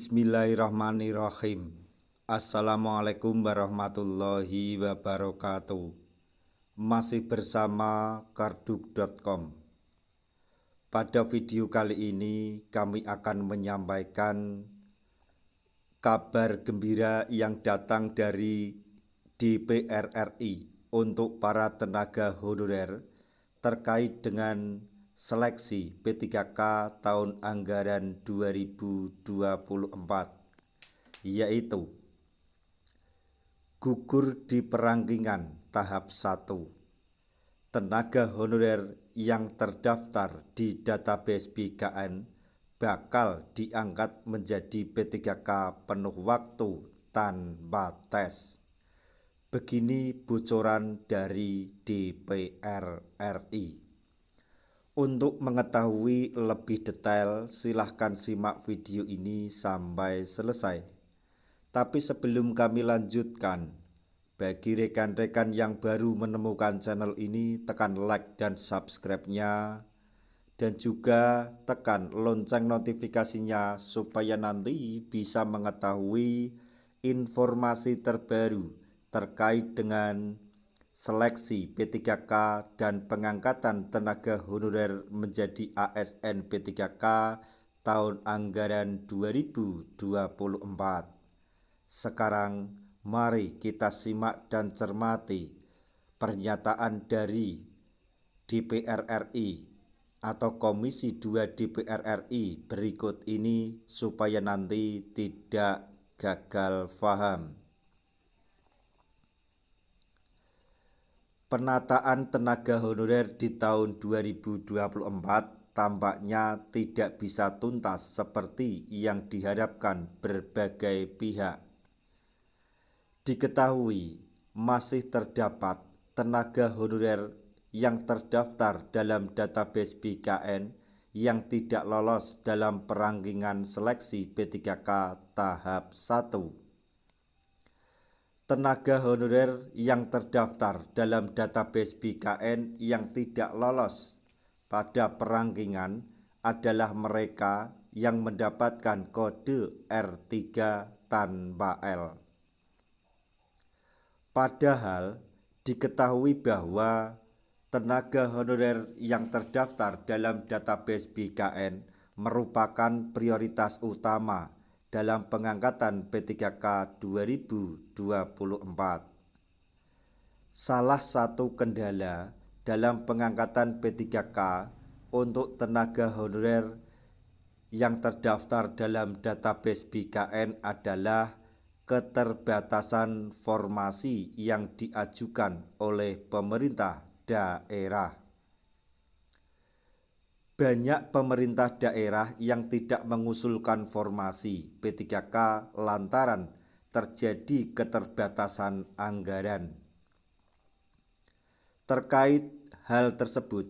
Bismillahirrahmanirrahim. Assalamualaikum warahmatullahi wabarakatuh. Masih bersama karduk.com. Pada video kali ini kami akan menyampaikan kabar gembira yang datang dari DPR RI untuk para tenaga honorer terkait dengan seleksi P3K tahun anggaran 2024, yaitu gugur di perangkingan tahap 1. Tenaga honorer yang terdaftar di database BKN bakal diangkat menjadi P3K penuh waktu tanpa tes. Begini bocoran dari DPR RI. Untuk mengetahui lebih detail, silahkan simak video ini sampai selesai. Tapi sebelum kami lanjutkan, bagi rekan-rekan yang baru menemukan channel ini, tekan like dan subscribe-nya, dan juga tekan lonceng notifikasinya supaya nanti bisa mengetahui informasi terbaru terkait dengan seleksi P3K dan pengangkatan tenaga honorer menjadi ASN P3K tahun anggaran 2024. Sekarang mari kita simak dan cermati pernyataan dari DPR RI atau Komisi 2 DPR RI berikut ini supaya nanti tidak gagal paham. Penataan tenaga honorer di tahun 2024 tampaknya tidak bisa tuntas seperti yang diharapkan berbagai pihak. Diketahui masih terdapat tenaga honorer yang terdaftar dalam database BKN yang tidak lolos dalam perangkingan seleksi P3K tahap 1. Tenaga honorer yang terdaftar dalam database BKN yang tidak lolos pada perangkingan adalah mereka yang mendapatkan kode R3 tanpa L. Padahal diketahui bahwa tenaga honorer yang terdaftar dalam database BKN merupakan prioritas utama dalam pengangkatan P3K 2024. Salah satu kendala dalam pengangkatan P3K untuk tenaga honorer yang terdaftar dalam database BKN adalah keterbatasan formasi yang diajukan oleh pemerintah daerah. Banyak pemerintah daerah yang tidak mengusulkan formasi P3K lantaran terjadi keterbatasan anggaran. Terkait hal tersebut,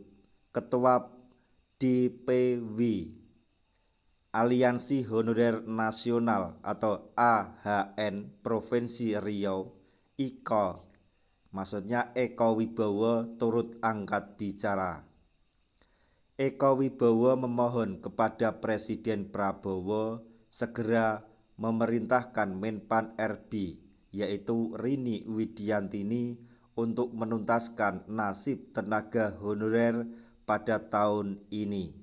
Ketua DPW Aliansi Honorer Nasional atau AHN Provinsi Riau, Eko Wibowo turut angkat bicara. Eko Wibowo memohon kepada Presiden Prabowo segera memerintahkan Menpan RB yaitu Rini Widiantini untuk menuntaskan nasib tenaga honorer pada tahun ini.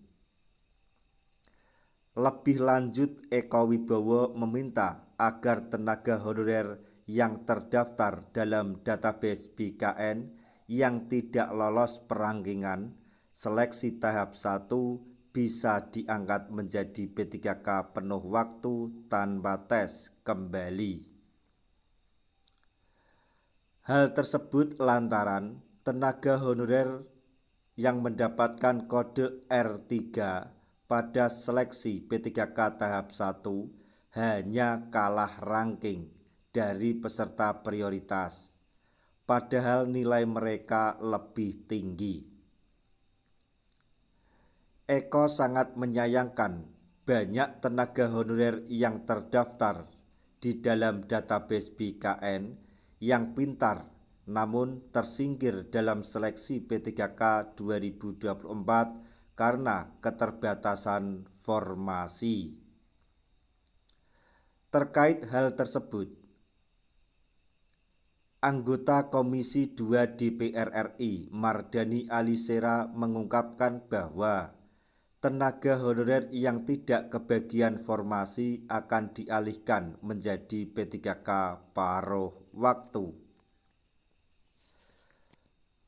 Lebih lanjut, Eko Wibowo meminta agar tenaga honorer yang terdaftar dalam database BKN yang tidak lolos perangkingan seleksi tahap 1 bisa diangkat menjadi P3K penuh waktu tanpa tes kembali. Hal tersebut lantaran tenaga honorer yang mendapatkan kode R3 pada seleksi P3K tahap 1 hanya kalah ranking dari peserta prioritas, padahal nilai mereka lebih tinggi. Eko sangat menyayangkan banyak tenaga honorer yang terdaftar di dalam database BKN yang pintar namun tersingkir dalam seleksi P3K 2024 karena keterbatasan formasi. Terkait hal tersebut, anggota Komisi 2 DPR RI Mardhani Alisera mengungkapkan bahwa tenaga honorer yang tidak kebagian formasi akan dialihkan menjadi P3K paruh waktu.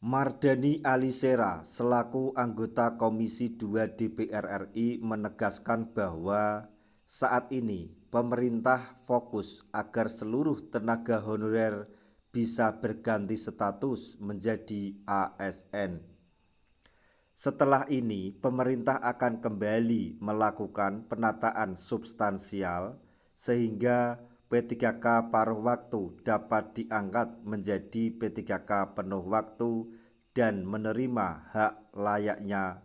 Mardhani Alisera selaku anggota Komisi 2 DPR RI menegaskan bahwa saat ini pemerintah fokus agar seluruh tenaga honorer bisa berganti status menjadi ASN. Setelah ini, pemerintah akan kembali melakukan penataan substansial sehingga P3K paruh waktu dapat diangkat menjadi P3K penuh waktu dan menerima hak layaknya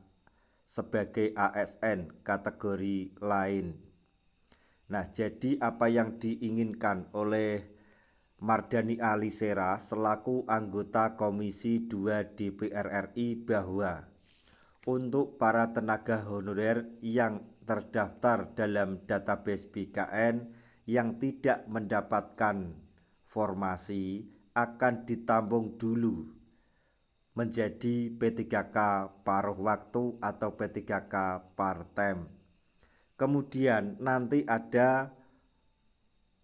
sebagai ASN kategori lain. Nah, jadi apa yang diinginkan oleh Mardhani Alisera selaku anggota Komisi 2 DPR RI bahwa untuk para tenaga honorer yang terdaftar dalam database BKN yang tidak mendapatkan formasi akan ditampung dulu menjadi P3K paruh waktu atau P3K part-time. Kemudian nanti ada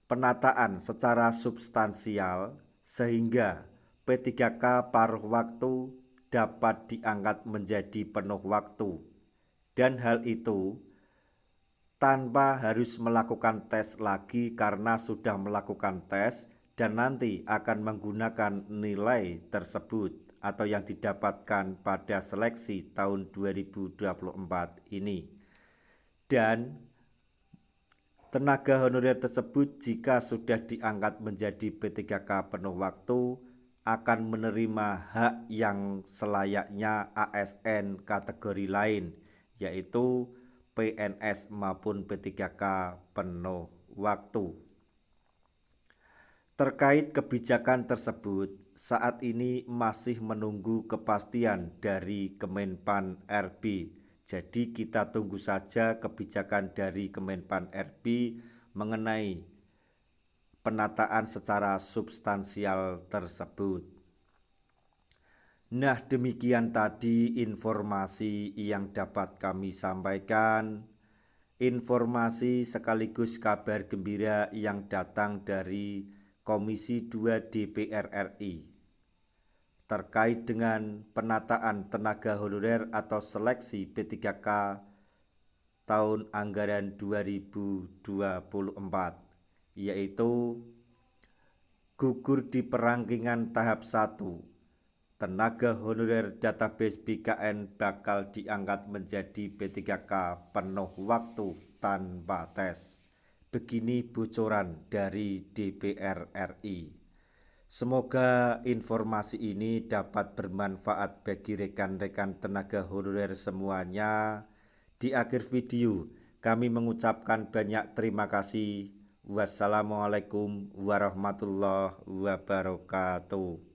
penataan secara substansial sehingga P3K paruh waktu dapat diangkat menjadi penuh waktu, dan hal itu tanpa harus melakukan tes lagi karena sudah melakukan tes dan nanti akan menggunakan nilai tersebut atau yang didapatkan pada seleksi tahun 2024 ini. Dan tenaga honorer tersebut jika sudah diangkat menjadi P3K penuh waktu akan menerima hak yang selayaknya ASN kategori lain, yaitu PNS maupun P3K penuh waktu. Terkait kebijakan tersebut, saat ini masih menunggu kepastian dari Kemenpan RB. Jadi kita tunggu saja kebijakan dari Kemenpan RB mengenai penataan secara substansial tersebut. Nah, demikian tadi informasi yang dapat kami sampaikan. Informasi sekaligus kabar gembira yang datang dari Komisi 2 DPR RI terkait dengan penataan tenaga honorer atau seleksi P3K tahun anggaran 2024, yaitu gugur di perangkingan tahap 1. Tenaga honorer database BKN bakal diangkat menjadi P3K penuh waktu tanpa tes. Begini bocoran dari DPR RI. Semoga informasi ini dapat bermanfaat bagi rekan-rekan tenaga honorer semuanya. Di akhir video, kami mengucapkan banyak terima kasih. Wassalamualaikum warahmatullahi wabarakatuh.